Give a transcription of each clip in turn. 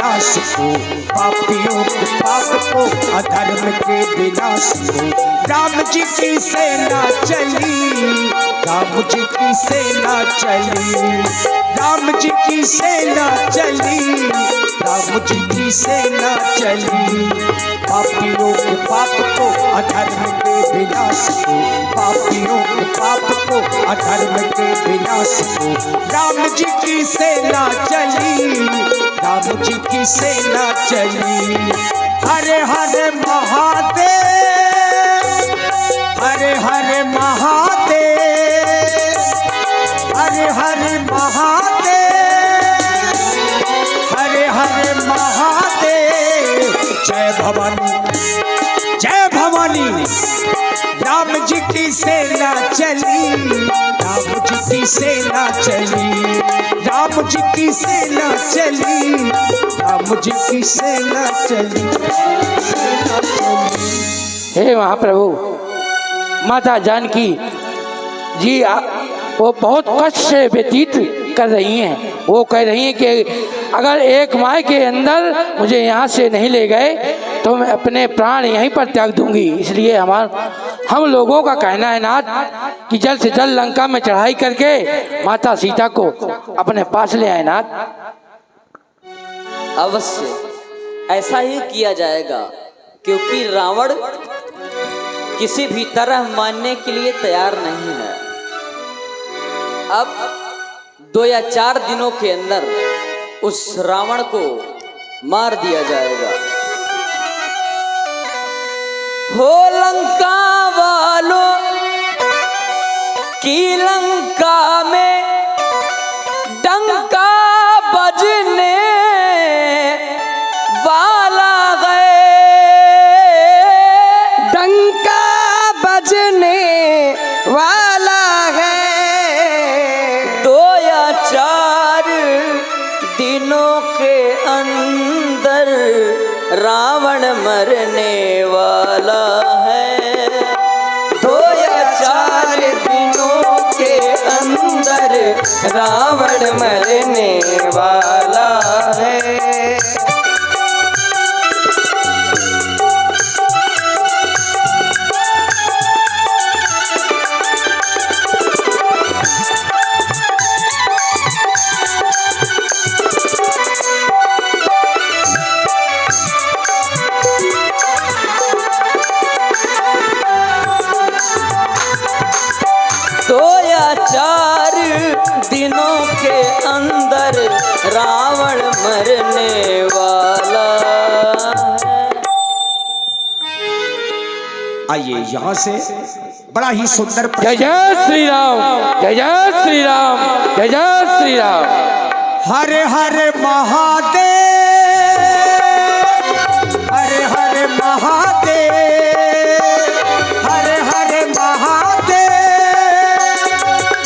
विनाश को, पापियों के पाप को, अधर्म के विनाश को। राम जी की सेना चली, राम जी की सेना चली, राम जी की सेना चली, राम जी की सेना चली। पापियों के पाप को, अधर्म के विनाश को, पापियों के पाप को, अधर्म के विनाश को। राम जी की सेना चली, राम जी की सेना चली। हरे हरे महादेव, हरे हरे महादेव, हरे हरे महादेव, हरे हरे महादेव। जय भवानी, जय भवानी। राम जी की सेना चली, राम जी की सेना चली, राम जी की सेना चली, राम जी की सेना चली, सेना चली। हे महाप्रभु, माता जानकी जी वो बहुत कष्ट से व्यतीत कर रही हैं। वो कह रही हैं कि अगर एक माह के अंदर मुझे यहाँ से नहीं ले गए तो मैं अपने प्राण यहीं पर त्याग दूंगी। इसलिए हम लोगों का कहना है नाथ कि जल्द से जल्द लंका में चढ़ाई करके माता सीता को अपने पास ले आए नाथ। अवश्य ऐसा ही किया जाएगा, क्योंकि रावण किसी भी तरह मानने के लिए तैयार नहीं है। अब 2 या 4 दिनों के अंदर उस रावण को मार दिया जाएगा। हो लंका वालों की लंका में डंका बजने वाला गए, डंका बजने वाला है। 2 या 4 दिनों के अंदर रावण मरने वाला है। 2 या 4 दिनों के अंदर रावण मरने वाला है। दिनों के अंदर रावण मरने वाला है। आइए यहाँ से बड़ा ही सुंदर। जय जय श्री राम, जय जय श्री राम, जय जय श्री राम। हरे हरे महादेव, हरे हरे महादेव, हरे हरे महादेव,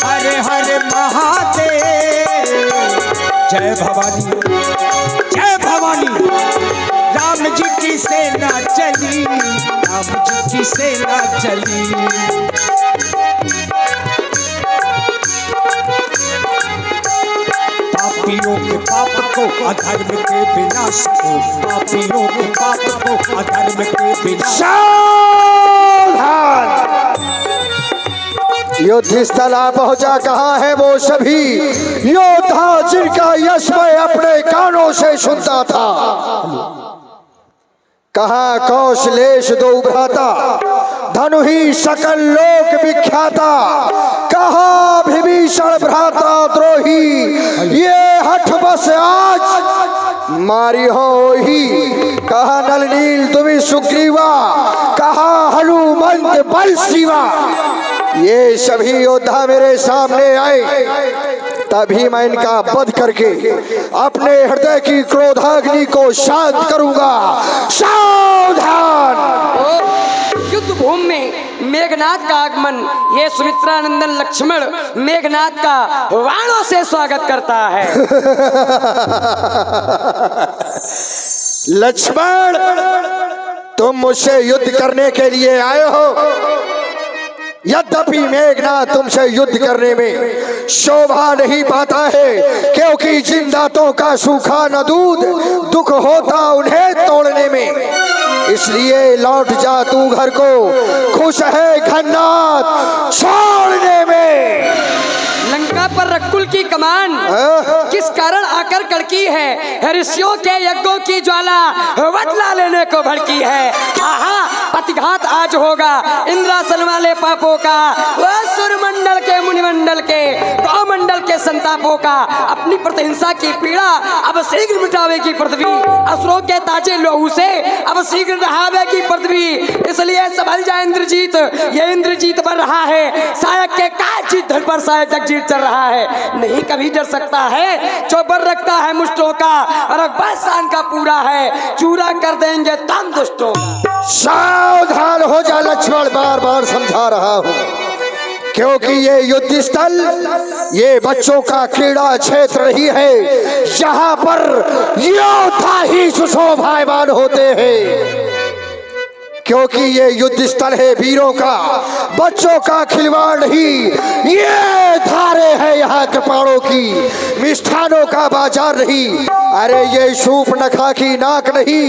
हरे हरे महादेव। जय भवानी, जय भवानी। राम जी की सेना चली, राम जी की सेना चली। पापियों के पाप को, अधर्म के विनाश को, पापियों के पाप को, अधर्म के विनाश। युद्ध स्थल आ पहुंचा। कहाँ है वो सभी योद्धा जिनका यश मैं अपने कानों से सुनता था? कहाँ कौशलेश दो भ्राता, धनु ही सकल लोक विख्याता? कहाँ विभीषण भ्राता द्रोही, ये हठ बस आज मारी हो ही? कहाँ नल नील तुम्हें सुग्रीवा, कहाँ हनुमंत बल शिवा? ये सभी योद्धा मेरे सामने आए, तभी मैं इनका वध करके अपने हृदय की क्रोधाग्नि को शांत करूंगा। सावधान! युद्ध भूमि में मेघनाथ का आगमन, ये सुमित्रा नंदन लक्ष्मण मेघनाथ का वाणों से स्वागत करता है। लक्ष्मण, तुम मुझसे युद्ध करने के लिए आए हो? यद्यपि मेघनाथ तुमसे युद्ध करने में शोभा नहीं पाता है, क्योंकि जिन दांतों का सूखा न दूध दुख होता उन्हें तोड़ने में। इसलिए लौट जा तू घर को, खुश है घननाथ छोड़ने में। लंका पर रकुल की कमान किस कारण आकर कड़की है? ऋषियों के यज्ञों की ज्वाला बदला लेने को भड़की है। आहा, प्रतिघात आज होगा इंद्रासन वाले पापों का, वह सुरमंडल के मुनिमंडल के गौमंडल के संतापों का। अपनी प्रतिहिंसा की पीड़ा अब शीघ्र मिटावेगी पृथ्वी, असुरों के ताजे लोहू से अब शीघ्र नहावेगी पृथ्वी। इसलिए संभल जा इंद्रजीत, ये इंद्रजीत बन रहा है सायक के काज जीत धड़ पर सायक जगजीत चल रहा है। नहीं कभी डर सकता है जो बर रखता है मुष्टों का, और अकबर शान का पूरा है, चूरा कर देंगे तम दुष्टों का। सावधान हो जा लक्ष्मण, बार बार समझा रहा हूँ, क्योंकि ये युद्ध स्थल ये बच्चों का क्रीड़ा क्षेत्र नहीं है, जहाँ पर योद्धा ही सुशोभायमान होते हैं। क्योंकि ये युद्ध स्थल है वीरों का, बच्चों का खिलवाड़ नहीं। ये धारे है यहाँ कपाड़ों की, मिष्ठानों का बाजार नहीं। अरे ये शूप नखा की नाक नहीं,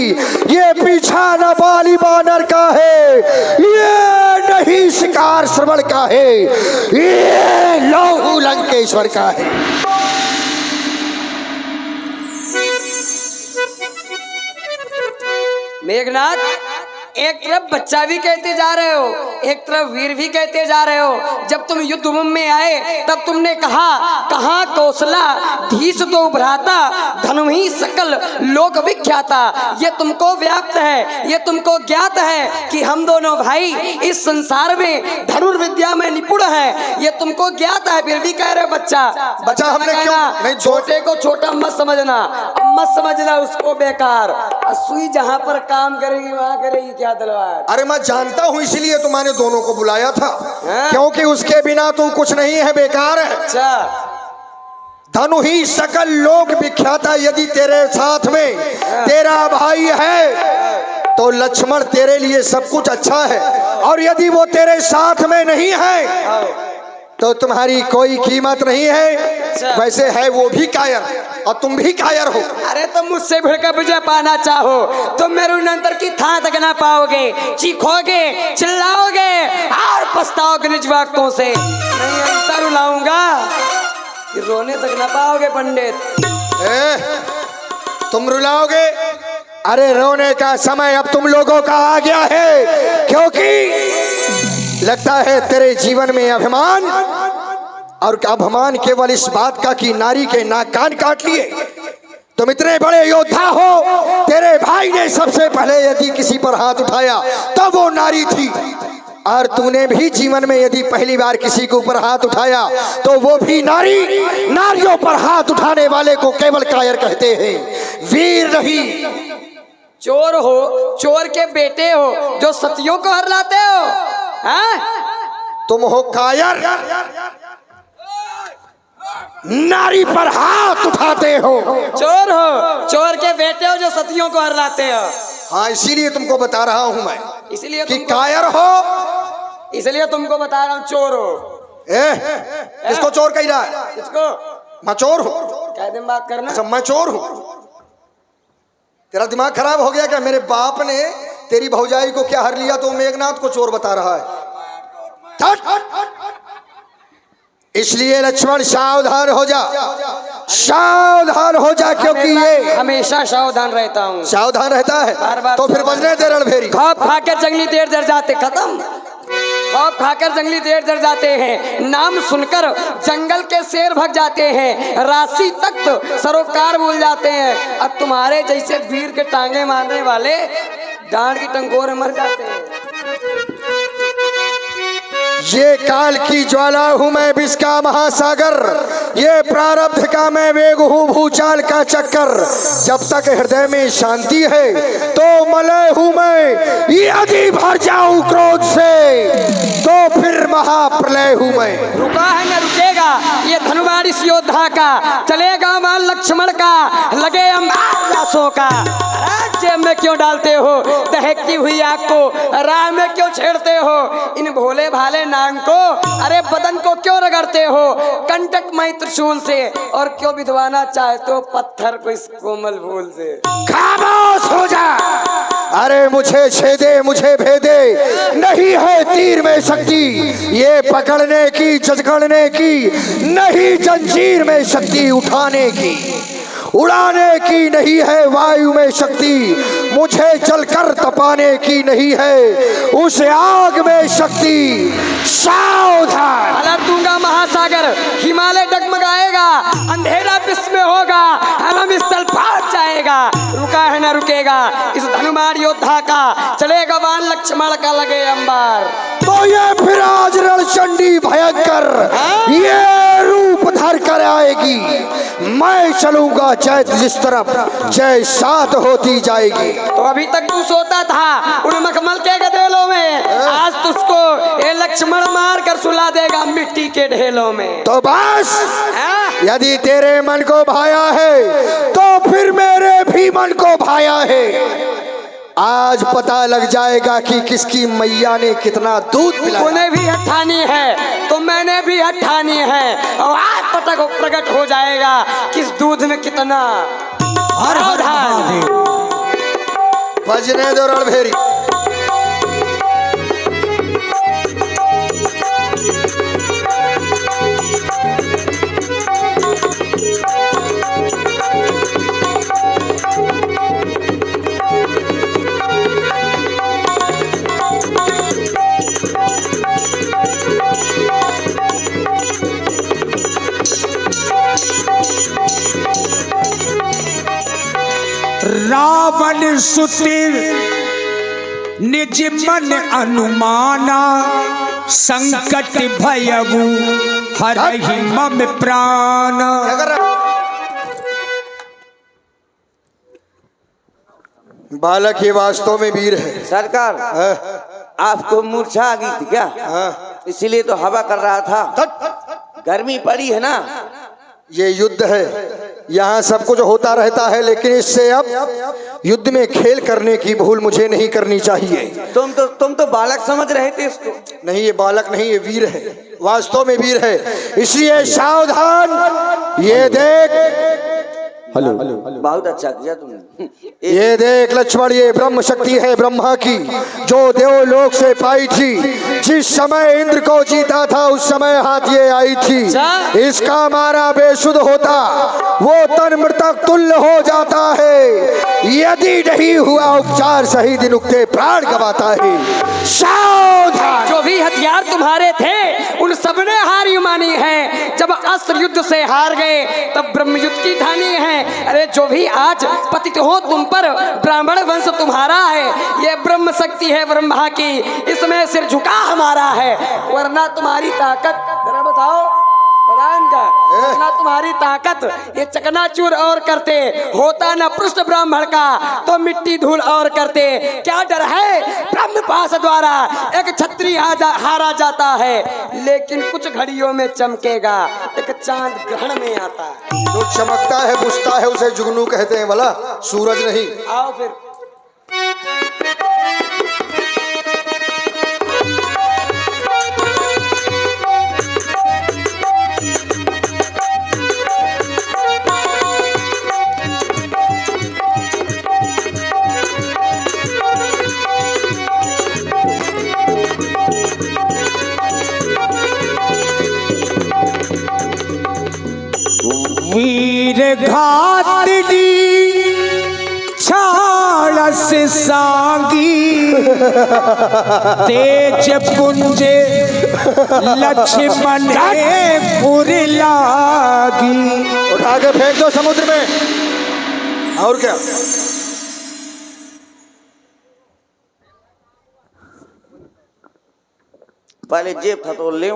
ये पीछा न बाली बानर का है, ये नहीं शिकार श्रवण का है, ये लौहू लंकेश्वर का है। मेघनाथ, एक तरफ बच्चा भी कहते जा रहे हो, एक तरफ वीर भी कहते जा रहे हो। जब तुम युद्ध भूमि में आए तब तुमने कहा, कहाँ कौशला धीस दो भ्राता, धनु ही सकल लोक विख्याता। ये तुमको व्याप्त है, ये तुमको ज्ञात है कि हम दोनों भाई इस संसार में धनुर्विद्या में निपुण है, ये तुमको ज्ञात है। फिर भी कह रहे बच्चा बच्चा हमने क्यों नहीं, छोटे को छोटा मत समझना, मत समझना उसको बेकार। सुई जहाँ पर काम करेगी वहाँ करेगी क्या तलवार? अरे मैं जानता हूँ, इसीलिए तो मैंने दोनों को बुलाया था, क्योंकि उसके बिना तू कुछ नहीं है, बेकार है। अच्छा, धनु ही सकल लोक विख्याता। यदि तेरे साथ में तेरा भाई है तो लक्ष्मण तेरे लिए सब कुछ अच्छा है, और यदि वो तेरे साथ में नहीं है तो तुम्हारी कोई कीमत नहीं है। वैसे है वो भी कायर और तुम भी कायर हो। अरे तुम मुझसे भिड़कर विजय पाना चाहो तो मेरुनंतर की था तक ना पाओगे, चीखोगे, चिल्लाओगे और पछताओगे निज वाक्यों से। नहीं ऐसा रुलाऊंगा कि रोने तक ना पाओगे पंडित। तुम रुलाओगे? अरे रोने का समय अब तुम लोगों का आ गया है, क्योंकि लगता है तेरे जीवन में अभिमान, और अभिमान केवल इस बात का कि नारी के नाक कान काट लिए। तुम इतने बड़े योद्धा हो, तेरे भाई ने सबसे पहले यदि किसी पर हाथ उठाया तो वो नारी थी, और तूने भी जीवन में यदि पहली बार किसी के ऊपर हाथ उठाया तो वो भी नारी। नारियों पर हाथ उठाने वाले को केवल कायर कहते हैं, वीर नहीं। चोर हो, चोर के बेटे हो जो सतियों को हरलाते हो, हाँ? तुम हो कायर, नारी पर हाथ उठाते हो। चोर हो, चोर के बेटे हो जो सतियों को हरलाते हो। हाँ, इसीलिए तुमको बता रहा हूं मैं, इसलिए कि कायर हो, इसलिए तुमको बता रहा हूँ चोर हो। किसको चोर कह रहा है? किसको? मैं चोर हूँ? क्या दिन बात करना? अच्छा, मैं चोर हूँ? तेरा दिमाग खराब हो गया क्या? मेरे बाप ने तेरी भौजाई को क्या हर लिया तो मेघनाथ को चोर बता रहा है? इसलिए लक्ष्मण सावधान हो जा, सावधान हो जा, क्योंकि ये हमेशा सावधान रहता हूँ। सावधान रहता है बार तो फिर बजने दे रणभेरी। खौफ खाकर जंगली देर डर जाते, खत्म। खौफ खाकर जंगली देर डर जाते हैं, नाम सुनकर जंगल के शेर भग जाते हैं, राशि तख्त सरोकार भूल जाते हैं। अब तुम्हारे जैसे वीर के टांगे मारने वाले डांड की टंगोर में मर जाते हैं। ये काल की ज्वाला हूँ मैं, विष का महासागर, ये प्रारब्ध का मैं वेग हूँ, भूचाल का चक्कर। जब तक हृदय में शांति है तो मलय हूँ मैं, यदि भर जाऊं क्रोध से तो फिर महाप्रलय हूँ मैं। रुका है न रुकेगा ये धनुवार इस योद्धा का, चलेगा माल लक्ष्मण का, लगे अंबार लाशों का। राज्य में में क्यों डालते हो? दहकती हुई आग को राह में क्यों छेड़ते हो? इन भोले भाले नाग को अरे बदन को क्यों रगड़ते हो कंटकमय त्रिशूल से? और क्यों विधवाना चाहते हो पत्थर को इस कोमल फूल से? खामोश हो जा। अरे मुझे छेदे मुझे भेदे नहीं है तीर में शक्ति, ये पकड़ने की जजगड़ने की नहीं, जंजीर में शक्ति उठाने की उड़ाने की नहीं है, वायु में शक्ति मुझे जलकर तपाने की नहीं है, उस आग में शक्ति। सावधान। अलर्ट दूंगा महासागर, हिमालय डगमगाएगा, अंधेरा विश्व में होगा, हरम स्थल फाट जाएगा। रुका है ना रुकेगा इस धनुमान योद्धा का, चलेगा बाण लक्ष्मण का लगे अंबार। तो ये फिर आज रणचंडी भयंकर ये रूप धर कर आएगी। मैं चलूंगा जय जिस तरफ जय साथ होती जाएगी। तो अभी तक तू सोता था उन मखमल के गदेलों में, आज तुझको ये लक्ष्मण मार कर सुला देगा मिट्टी के ढेलों में। तो बस हाँ? यदि तेरे मन को भाया है तो फिर मेरे भी मन को भाया है। आज पता लग जाएगा कि किसकी मैया ने कितना दूध पिलाया। तूने भी हठानी है तो मैंने भी हठानी है, और आज पता को प्रकट हो जाएगा किस दूध में कितना। हर हर महादेव। बजने दो रणभेरी। रावण सुतिर निज मन अनुमाना, संकट भयऊ हरहि मम प्राण। बालक ये वास्तव में वीर है। सरकार आपको मूर्छा आ गई थी क्या? इसीलिए तो हवा कर रहा था, गर्मी पड़ी है ना। ये युद्ध है, यहाँ सब कुछ होता रहता है, लेकिन इससे अब युद्ध में खेल करने की भूल मुझे नहीं करनी चाहिए। तुम तो बालक समझ रहे थे इसको। नहीं, ये बालक नहीं, ये वीर है, वास्तव में वीर है, इसलिए सावधान। ये देख, हेलो, बहुत अच्छा किया तुमने। ये देख लक्ष्मण, ये ब्रह्म शक्ति है ब्रह्मा की, जो देवलोक से पाई थी। जिस समय इंद्र को जीता था उस समय हाथ ये आई थी। इसका मारा बेसुध होता वो तन मृतक तुल्य हो जाता है, यदि नहीं हुआ उपचार सही दिन उगते प्राण गवाता है। सावधान। जो भी हथियार तुम्हारे थे उन सबने हारी मानी है। जब अस्त्र युद्ध से हार गए तब ब्रह्म युद्ध की ठानी है। अरे जो भी आज पतित हो तुम पर, ब्राह्मण वंश तुम्हारा है, ये ब्रह्म शक्ति है ब्रह्मा की, इसमें सिर झुका हमारा है। वरना तुम्हारी ताकत जरा बताओ भगवान का, वरना तुम्हारी ताकत ये चकनाचूर और करते, होता न पृष्ठ ब्राह्मण का तो मिट्टी धूल और करते। क्या डर है ब्रह्म पास द्वारा एक क्षत्रिय हारा जाता है, लेकिन कुछ घड़ियों में चमकेगा, एक चांद ग्रहण में आता है। जो चमकता है बुझता है उसे जुगनू कहते हैं, भला सूरज नहीं। आओ फिर। वीर घातडी छाड़स सांगी, तेज पुंज लक्ष्मण पुर लागी। उठा के फेंक दो समुद्र में, और क्या। पहले जेब फटोल ले।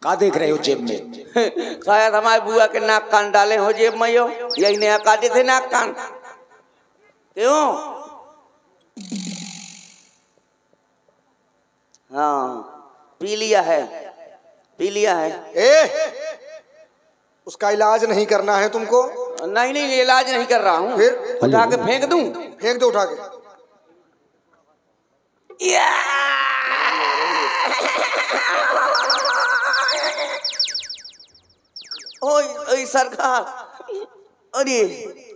का देख रहे हो जेब में? शायद हमारे बुआ के नाक कान डाले हो जेब में, यो यही नया काटे थे नाक कान। क्यों? हाँ, पी लिया है, पी लिया है। उसका इलाज नहीं करना है तुमको। नहीं नहीं, इलाज नहीं कर रहा हूँ। फिर? उठा के फेंक दूं? फेंक दो उठा के। ओए ओए सरकार, अरे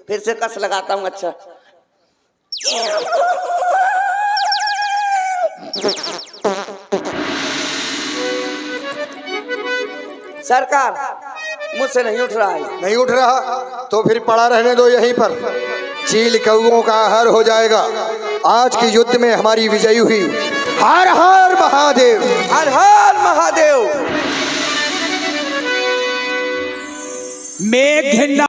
फिर से कस लगाता हूँ। अच्छा सरकार, मुझसे नहीं उठ रहा है। नहीं उठ रहा तो फिर पड़ा रहने दो यहीं पर, चील कौओं का आहार हो जाएगा। आज के युद्ध में हमारी विजयी हुई। हर हर महादेव, हर हर महादेव। मेघना